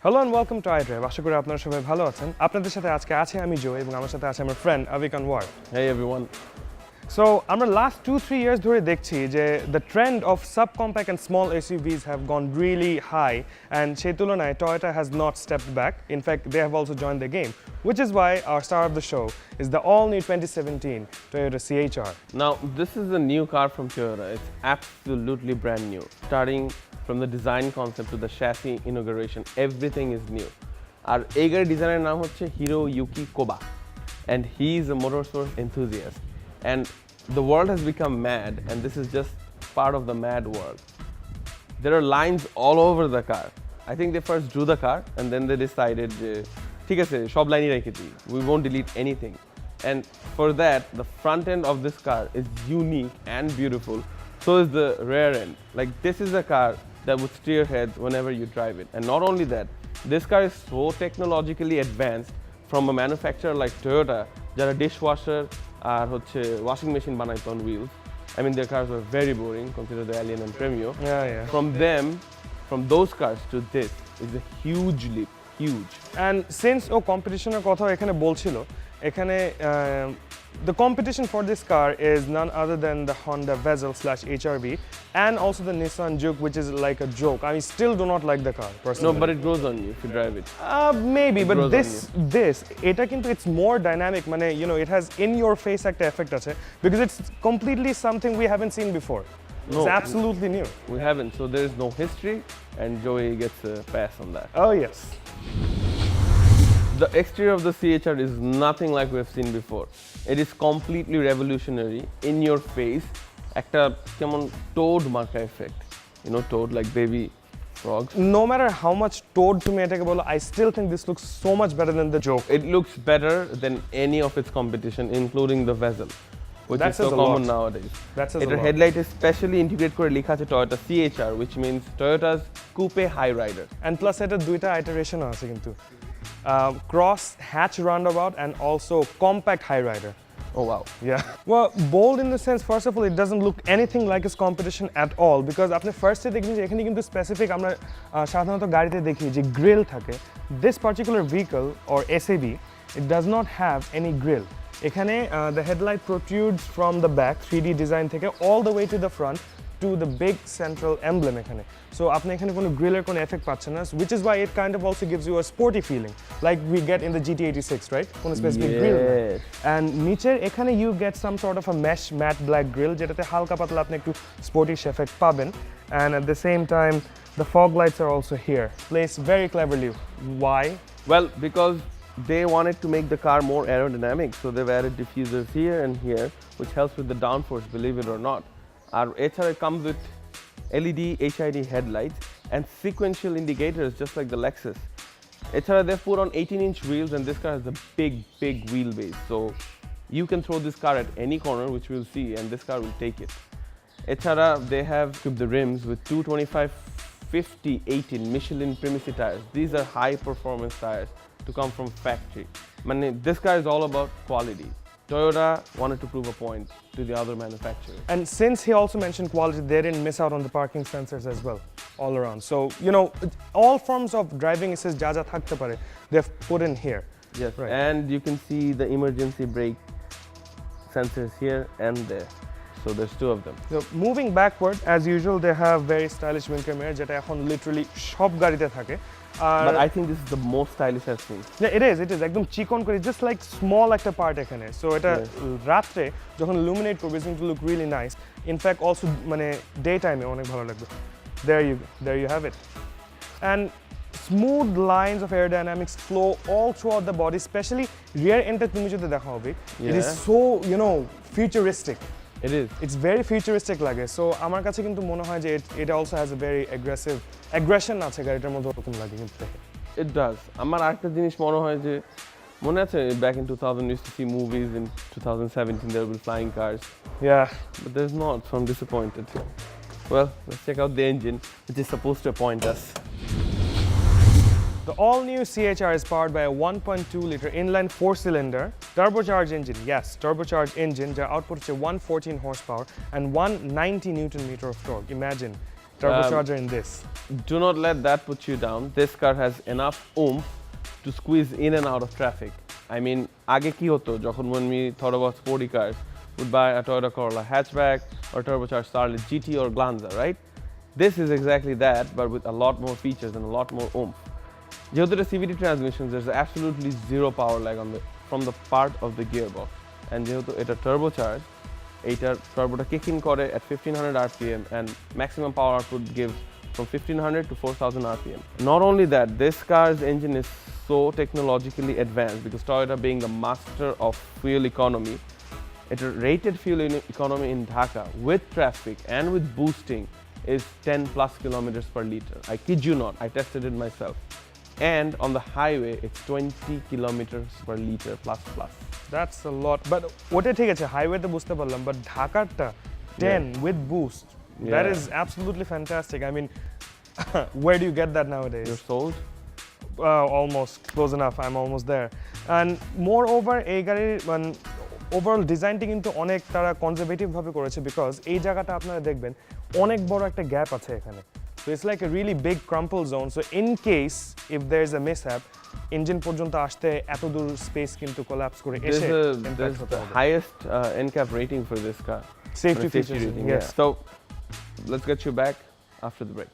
Hello and welcome to iDrive. আশা করি আপনারা সবাই ভালো আছেন। আপনাদের সাথে আজকে আছে আমি জো এবং আমার সাথে আছে আমার friend আবিক Anwar. Hey everyone. So, আমরা last 2-3 years ধরে দেখছি যে the trend of subcompact and small SUVs have gone really high and সেই তুলনায় Toyota has not stepped back. In fact, they have also joined the game, which is why our star of the show is the all-new 2017 Toyota CHR. Now this is a new car from Toyota. It's absolutely brand new. Starting from the design concept to the chassis inauguration, everything is new. Our এই গাড়ির ডিজাইনের নাম হচ্ছে Hiroyuki Koba, and he is a motorsport enthusiast. And the world has become mad, and this is just part of the mad world. There are lines all over the car. I think they first drew the car, and then they decided, ঠিক আছে, সব লাইনই রেখে দিই. We won't delete anything. And for that, the front end of this car is unique and beautiful. So is the rear end. Like this is a car that would steer heads whenever you drive it. And not only that, this car is so technologically advanced from a manufacturer like Toyota, যারা dishwasher আর হচ্ছে washing machine বানাইতো on wheels. I mean, their cars were very boring, consider the Alien and Premio. Yeah. From those cars to this is a huge leap, huge. And since ও কম্পিটিশনের কথা এখানে বলছিল, এখানে the competition for this car is none other than the Honda Vezel/HRV and also the Nissan Juke, which is like a joke. I still do not like the car personally. No, but it grows on you if you drive it. Maybe, but this এটা কিন্তু it's more dynamic. মানে it has in your face একটা effect আছে because it's completely something we haven't seen before. No, it's absolutely new. We haven't, so there is no history, and Joey gets a pass on that. Oh yes. The exterior of the CHR is nothing like we have seen before. It is completely revolutionary, in your face. একটা কেমন toad marka effect. You know, toad like baby frogs. No matter how much toad তুমি এটাকে বলো, I still think this looks so much better than the Juke. It looks better than any of its competition, including the Vezel, which is so common nowadays. এটার headlight is specially integrated করে লেখা আছে Toyota CHR, which means Toyota's Coupe High Rider. And plus এটা দুইটা iteration আছে কিন্তু. Cross hatch roundabout and also compact high rider. Oh wow. Yeah. Well, bold in the sense, first of all, it doesn't look anything like its competition at all because আপনি ফার্স্টে দেখবেন যে এখানে কিন্তু স্পেসিফিক আমরা সাধারণত গাড়িতে দেখি যে গ্রিল থাকে. This particular vehicle or SAV, it does not have any grill. এখানে the headlight protrudes from the back 3D design থেকে all the way to the front to the big central emblem এখানে. So আপনি এখানে কোনো গ্রিলের কোনো effect পাচ্ছেন না, which is why it kind of also gives you a sporty feeling like we get in the GT86, right? কোনো specific grill. And নিচের এখানে you get some sort of a mesh matte black grill যেটাতে হালকা পাতলা আপনি একটু sportish effect পাবেন. And at the same time, the fog lights are also here, placed very cleverly. Why? Well, because they wanted to make the car more aerodynamic, so they've added diffusers here and here, which helps with the downforce, believe it or not. Our HRV comes with LED HID headlights and sequential indicators just like the Lexus. HRV they've put on 18-inch wheels, and this car has a big wheelbase, so you can throw this car at any corner, which we'll see, and this car will take it. HRV they have equipped the rims with 225/50/18 Michelin Premium tires. These are high performance tires to come from factory. This car is all about quality. Toyota wanted to prove a point to the other manufacturers. And since he also mentioned quality, they didn't miss out on the parking sensors as well, all around. So, all forms of driving assist ja ja thakte pare, they've put in here. Yes, right. And you can see the emergency brake sensors here and there. So there's two of them. So moving backward, as usual, they have very stylish winker mirror, jeta ekhon literally সব গাড়িতে থাকে. But I think this is the most stylish I've seen. Yeah, it is. একদম চিকন করে, just like small একটা part এখানে. So এটা রাত্রে যখন illuminate করবে, it's going to look really nice. In fact, also মানে daytime এ অনেক ভালো লাগবে. There you have it. And smooth lines of aerodynamics flow all throughout the body, especially rear end তুমি যদি দেখা হবে. It is so, futuristic. It is. It's very futuristic লাগে. So আমার কাছে কিন্তু মনে হয় যে it also has a very aggression আছে গাড়িটার মধ্যে ওরকম লাগে কিন্তু দেখে. It does. আমার আরেকটা জিনিস মনে হয় যে মনে আছে back in 2000 we used to see movies, in 2017 there will be flying cars. Yeah. But there's not, so I'm disappointed. Well, let's check out the engine, which is supposed to appoint us. The all-new CHR is powered by a 1.2-liter inline 4-cylinder turbocharged engine. Yes, turbocharged engine, যার output হচ্ছে 114 horsepower and 190 Newton-meter of torque. Imagine turbocharger in this. Do not let that put you down. This car has enough oomph to squeeze in and out of traffic. I mean, আগে কি হতো যখন when we thought about sporty cars, would buy a Toyota Corolla hatchback or turbocharged Starlet GT or Glanza, right? This is exactly that, but with a lot more features and a lot more oomph. যেহেতু এটা CVT transmissions, there's absolutely zero power lag from the part of the gearbox. And যেহেতু এটা turbocharged, এইটার turboটা kick in করে at 1500 RPM and maximum power output gives from 1500 to 4000 RPM. Not only that, this car's engine is so technologically advanced because Toyota being the master of fuel economy, it rated fuel economy in Dhaka with traffic and with boosting is 10 plus kilometers per liter. I kid you not, I tested it myself. And on the highway, it's 20 kilometers per liter plus. That's a lot. But ওটা ঠিক আছে হাইওয়েতে বুঝতে পারলাম, but ঢাকারটা 10 with boost. That is absolutely fantastic. I mean, where do you get that nowadays? You're sold? Almost, close enough. I'm almost there. And moreover, এই গাড়ির overall ডিজাইনটি কিন্তু অনেক তারা কনজারভেটিভ ভাবে করেছে বিকজ এই জায়গাটা আপনারা দেখবেন অনেক বড় একটা গ্যাপ আছে এখানে। So it's like a really big crumple zone. So in case if there is a mishap, engine পর্যন্ত আসতে এত দূর স্পেস কিন্তু কোল্যাপস করে এসে There's the highest NCAP rating for this car. Safety features, rating, yes. So let's get you back after the break.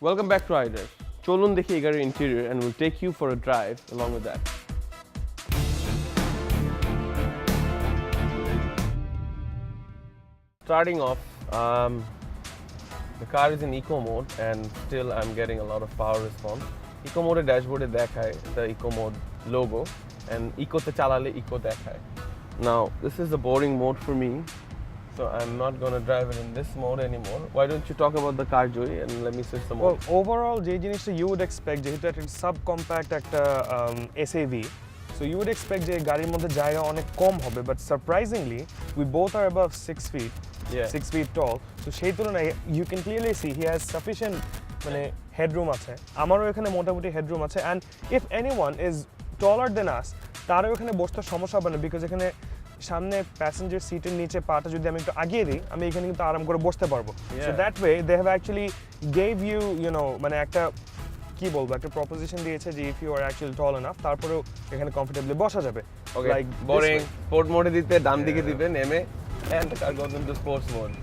Welcome back to iDrive. Cholun dekhi ei gaড়ির interior and we'll take you for a drive along with that. Starting off, the car is in eco mode and still I'm getting a lot of power response. Eco mode dashboard e dekhaয় the eco mode logo and eco te chalale eco dekhaয়. Now this is the boring mode for me. So I'm not going to drive it in this mode anymore. Why don't you talk about the car, Joey, and let me switch the mode. Well, overall, যে জিনিসটা you would expect যেহেতু একটা subcompact একটা SAV, so you would expect যে গাড়ির মধ্যে জায়গা অনেক কম হবে, but surprisingly, we both are above 6 feet, 6 feet tall. So সেই তুলনায় you can clearly see he has sufficient মানে headroom আছে। আমারও এখানে মোটামুটি headroom আছে, and if anyone is taller than us, তারও এখানে বসতে সমস্যা হবে না because এখানে সামনে প্যাসেঞ্জার সিটের নিচে পাটা যদি আমি একটু আগিয়ে দিই আমি এখানে কিন্তু আরাম করে বসতে পারবো so that way they have actually gave you know মানে একটা কি বলবো একটা প্রপোজিশন দিয়েছে যে if you are actually tall enough তারপরেও এখানে কমফোর্টেবলি বসা যাবে লাইক বোরিং স্পোর্ট মোডে দিতে ডান দিকে দিবেন নেমে and the car goes into sports mode.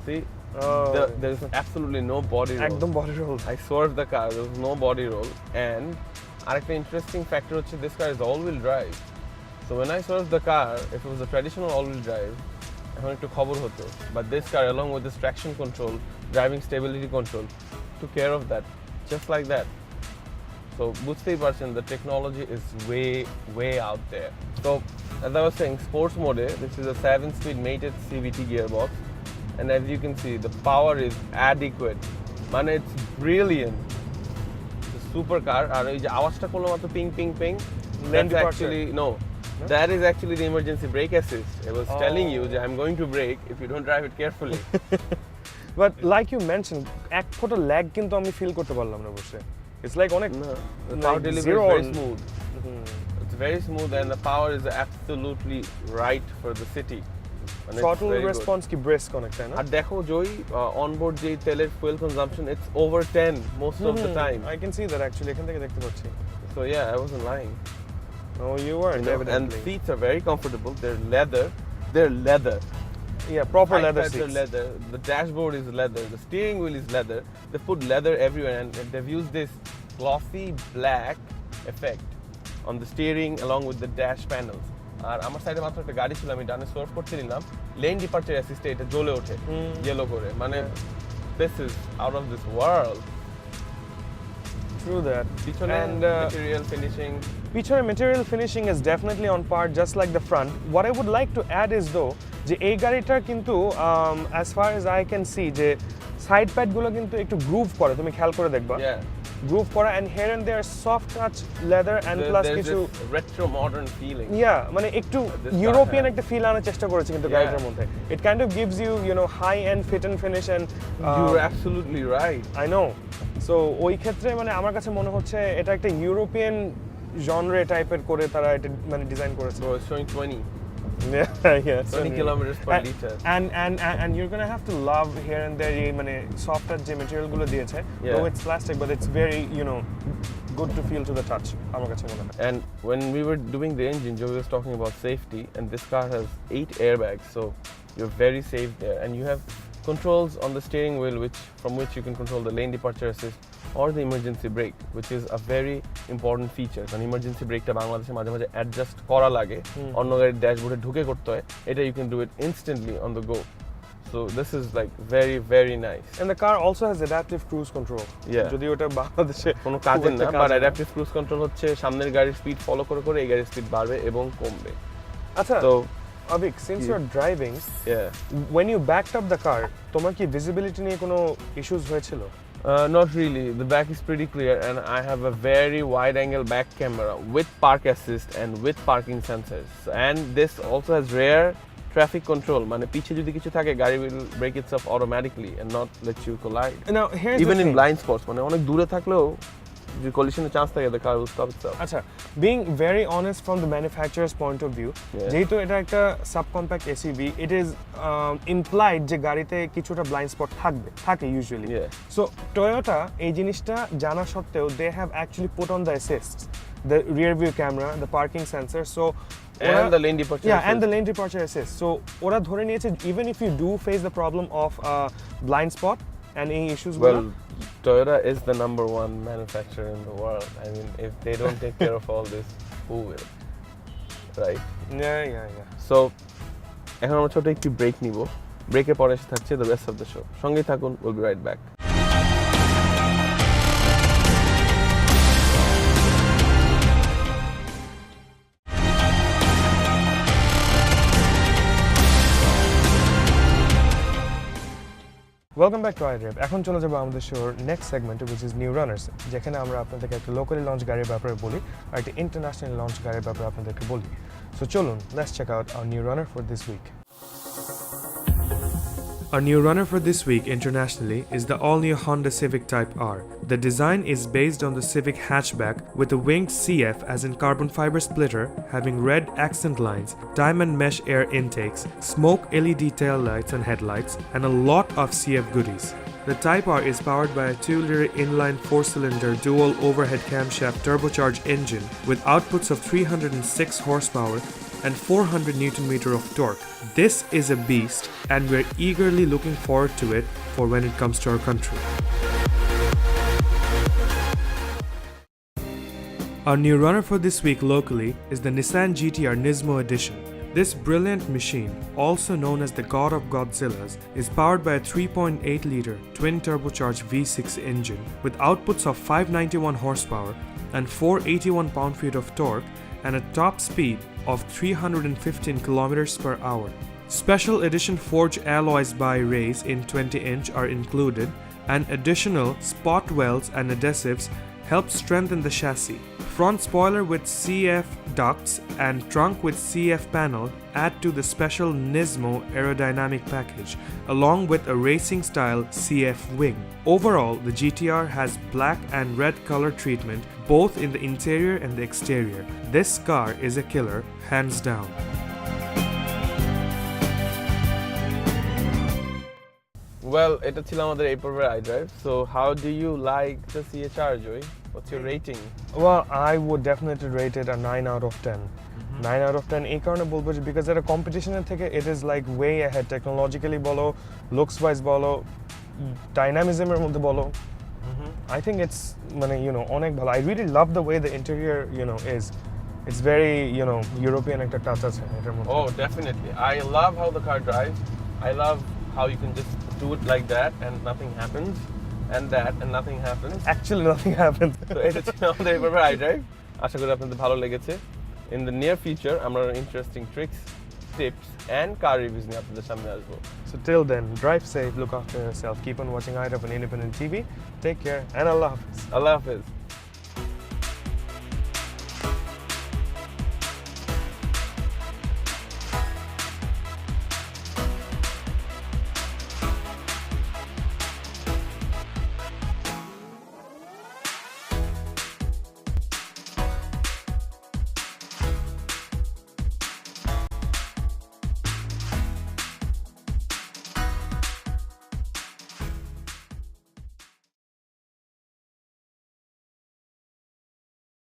See, there is absolutely no body roll. একদম body roll. I swerved the car, there was no body roll and আরেকটা interesting factor হচ্ছে this car is all-wheel drive. So when I swerved the car, if it was a traditional all-wheel drive, এখন একটু খবর হতো, but this car along with this traction control, driving stability control, took care of that, just like that. So বুঝতেই পারছেন the technology is way out there. So as I was saying, sports mode, this is a 7-speed mated CVT gearbox, and as you can see, the power is adequate. Man, it's brilliant. It's a super car. আর এই যে আওয়াজটা করলো মাত্র ping ping ping, that's actually no. That is actually the emergency brake assist. It was telling you that I'm going to brake if you don't drive it carefully. But like you mentioned, এক ফোঁটা lag কিন্তু আমি feel করতে পারলাম না বসে। It's like অনেক the power delivery is very smooth. It's very smooth and the power is absolutely right for the city. Throttle response কি ব্রেস কানেক্ট তাই না? আর দেখো জয় onboard যে তেলের fuel consumption it's over 10 most of the time. I can see that actually এখান থেকে দেখতে পাচ্ছি। So yeah, I wasn't lying. No, you weren't, evidently. And seats are very comfortable. They're leather. They're leather. Yeah, proper leather seats. Are leather. The dashboard is leather. The steering wheel is leather. They put leather everywhere, and they've used this glossy black effect on the steering along with the dash panels. আর আমার সাইডে মাত্র একটা গাড়ি ছিল আমি ডানে source করতে নিলাম লেন ডিপারচার অ্যাসিস্টে এটা জ্বলে ওঠে ইয়েলো করে মানে this is out of this world. True that. And material finishing. Pichone material finishing is definitely on par, just like the front. What I would like to add is though, যে এই গাড়িটার কিন্তু as far as I can see যে side pad গুলো কিন্তু একটু গ্রুভ করে তুমি খেয়াল করে দেখবা গ্রুভ করা and here and there soft touch leather and plus There's কিছু this retro modern feeling. মানে একটু This ইউরোপিয়ান car একটা ফিল আনার চেষ্টা করেছে কিন্তু Yeah. গাড়িটার মধ্যে it kind of gives you know high end fit and finish and You're absolutely right. I know so ওই ক্ষেত্রে মানে আমার কাছে মনে হচ্ছে এটা একটা ইউরোপিয়ান জনরে টাইপের করে তারা এটা মানে ডিজাইন করেছে So it's showing 20 yeah 20 kilometers per liter. and you're gonna have to love here and there এই মানে সফট টাচ যে ম্যাটেরিয়াল গুলো দিয়েছে though it's plastic but it's very you know good to feel to the touch আমার কাছে মনে হয় And when we were doing the engine, Joey was talking about safety, and this car has 8 airbags, so you're very safe there. And you have controls on the steering wheel, from which you can control the lane departure assist or the emergency brake, which is a very important feature. An emergency brake টা বাংলাদেশে মাঝে মাঝে adjust করা লাগে, অন্য গাড়ির ড্যাশবোর্ডে ঢুকে করতে হয়, এটা you can do it instantly on the go. So this is like very very nice. and the car also has adaptive cruise control Yeah. যদি ওটা বাংলাদেশে কোনো কাজের না, but adaptive cruise control হচ্ছে সামনের গাড়ির স্পিড ফলো করে করে এই গাড়ির স্পিড বাড়বে এবং কমবে। আচ্ছা So Avik, since you're driving yeah. when you backed up the car তোমার কি visibility নিয়ে কোনো issues হয়েছিল Not really. The back is pretty clear, and I have a very wide-angle back camera with park assist and with parking sensors. And this also has rear traffic control. মানে পিছে যদি কিছু থাকে, গাড়ি will brake itself automatically and not let you collide. now here's Even the in thing. blind spots, মানে অনেক দূরে থাকলেও যদি collision-এর chance থাকে, the car will stop itself. আচ্ছা being very honest from the manufacturer's point of view যেহেতু এটা একটা subcompact SUV it is implied যে গাড়িতে কিছুটা blind spot থাকে usually Yeah. so Toyota এই জিনিসটা জানা সত্ত্বেও they have actually put on the assists the rear view camera the parking sensor so And the lane departure yeah assist. and the lane departure assist so ওরা ধরে নিয়েছে even if you do face the problem of blind spot and any issues Well, Toyota is the #1 manufacturer in the world. I mean, if they don't take care of all this, who will? Right? yeah So, এখন আমরা ছোট একটি break নিব। ব্রেকের পরে এসে থাকছে the rest of the show. সঙ্গেই থাকুন, we'll be right back. Welcome back to iDrive. এখন চলে যাবো আমাদের শোর নেক্সট সেগমেন্টে which is new runners যেখানে আমরা আপনাদেরকে একটা লোকালি লঞ্চ গাড়ির ব্যাপারে বলি আর একটা ইন্টারন্যাশনাল লঞ্চ গাড়ির ব্যাপারে আপনাদেরকে বলি সো চলুন let's check out our new runner for this week. Our new runner for this week internationally is the all-new Honda Civic Type R. The design is based on the Civic hatchback with a winged CF as in carbon fiber splitter having red accent lines, diamond mesh air intakes, smoke LED tail lights and headlights, and a lot of CF goodies. The Type R is powered by a 2-liter inline 4-cylinder dual overhead camshaft turbocharged engine with outputs of 306 horsepower and 400 Nm of torque. This is a beast and we're eagerly looking forward to it for when it comes to our country. Our new runner for this week locally is the Nissan GTR Nismo Edition. This brilliant machine, also known as the God of Godzillas, is powered by a 3.8-liter twin-turbocharged V6 engine with outputs of 591 horsepower and 481 pound-feet of torque and a top speed of 315 kilometers per hour. Special edition forged alloys by Rays in 20-inch are included, and additional spot welds and adhesives help strengthen the chassis. Front spoiler with CF ducts and trunk with CF panel add to the special Nismo aerodynamic package, along with a racing-style CF wing. Overall, the GTR has black and red color treatment both in the interior and the exterior. This car is a killer, hands down. Well, এটা ছিল আমাদের এই পর্বের iDrive. So, how do you like the CHR, Joey? What's your rating? Well, I would definitely rate it a 9 out of 10. 9 out of 10 এই কারণে বলবো যে because এটা কম্পিটিশনের থেকে it is like way ahead technologically বলো looks wise বলো dynamism এর মধ্যে বলো I think it's মানে অনেক ভালো I really love the way the interior is it's very European একটা touch আছে এটার মধ্যে Oh, definitely. I love how the car drives. I love how you can just do it like that and nothing happens and that and nothing happens. actually nothing happens So এটা ছিল আমাদের এই পর্বের iDrive. আশা করি আপনাদের ভালো লেগেছে. In the near future, আমরা interesting tricks tips and car reviews নিয়ে আপনাদের সামনে আসবো। So till then, drive safe, look after yourself, keep on watching Eye of an Independent TV. Take care and Allah Hafiz. আল্লাহ হাফেজ।